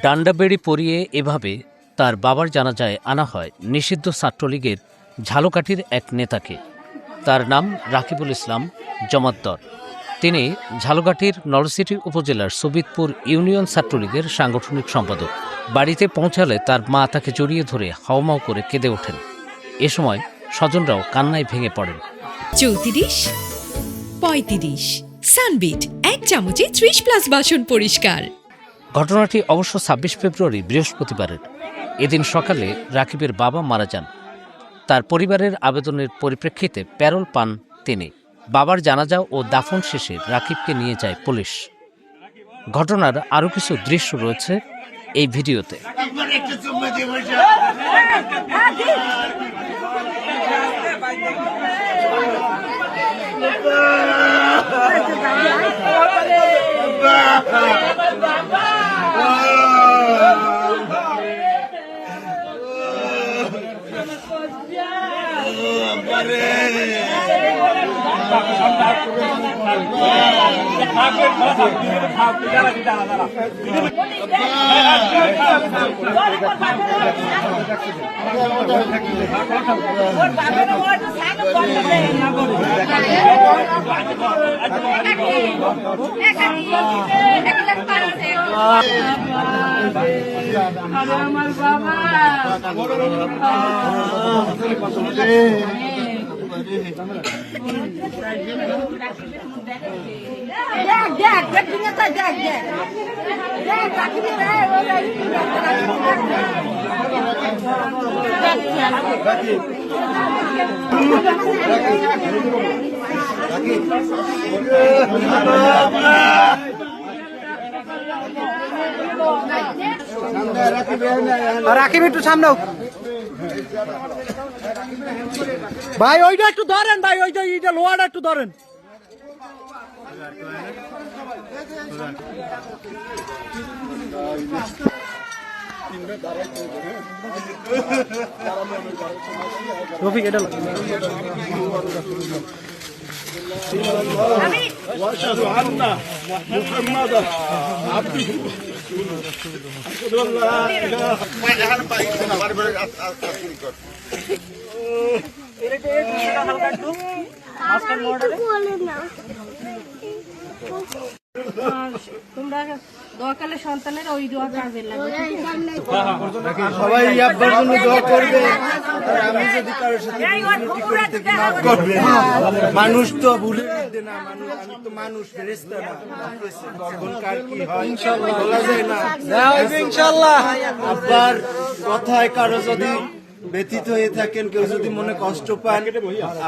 ডান্ডা বেড়ি পরিয়ে এভাবে তার বাবার জানাজায় আনা হয় নিষিদ্ধ ছাত্রলীগের ঝালকাঠির এক নেতাকে। তার নাম রাকিবুল ইসলাম জমাদ্দর। তিনি ঝালকাঠির নলছিটি উপজেলার সুবিদপুর ইউনিয়ন ছাত্রলীগের সাংগঠনিক সম্পাদক। বাড়িতে পৌঁছালে তার মা তাকে জড়িয়ে ধরে হাওমাও করে কেঁদে ওঠেন। এ সময় স্বজনরাও কান্নায় ভেঙে পড়েন। 34, 35 সানবিট 1 চামচে 30+ বাসন পরিষ্কার। ঘটনাটি অবশ্য 26 ফেব্রুয়ারি বৃহস্পতিবারের। এদিন সকালে রাকিবের বাবা মারা যান। তার পরিবারের আবেদনের পরিপ্রেক্ষিতে প্যারোল পান তিনি। বাবার জানাজা ও দাফন শেষে রাকিবকে নিয়ে যায় পুলিশ। ঘটনার আরও কিছু দৃশ্য রয়েছে এই ভিডিওতে। আমার বাবা রাকিব একটু সামনে ভাই, ওইটা একটু ধরেন ভাই, ওইটা লোহাটা একটু ধরেন। রফিক এটা واشهد ان محمدا عبده اشهد ان لا اله তোমরা দোয়াকালে সন্তানের ওই দোয়া কাজে লাগবে। সবাই আব্বার জন্য দোয়া করবে। আর আমি যদি কারোর সাথে বিরতি করি থেকে মাফ করবে। মানুষ তো ভুলের মধ্যে না, মানুষ, আমি তো মানুষ, ফেরেশতা না। কখন কার কি হয় ইনশাআল্লাহ বলা যায় না। ইনশাআল্লাহ আব্বার কথায় কারো যদি ব্যথিত হয়ে থাকেন, কেউ যদি মনে কষ্ট পান,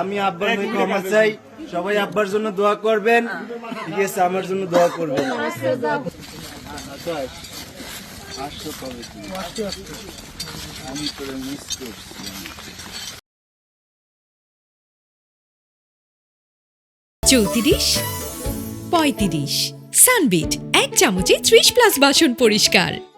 আমি আব্বার হয়ে ক্ষমা চাই। সবাই আব্বার জন্য দোয়া করবেন, ঠিক আছে? আমার জন্য দোয়া করবেন। আমি তোরে মিস করছি। 34, 35 সানবিট 1 চামচে 30+ বাসন পরিষ্কার।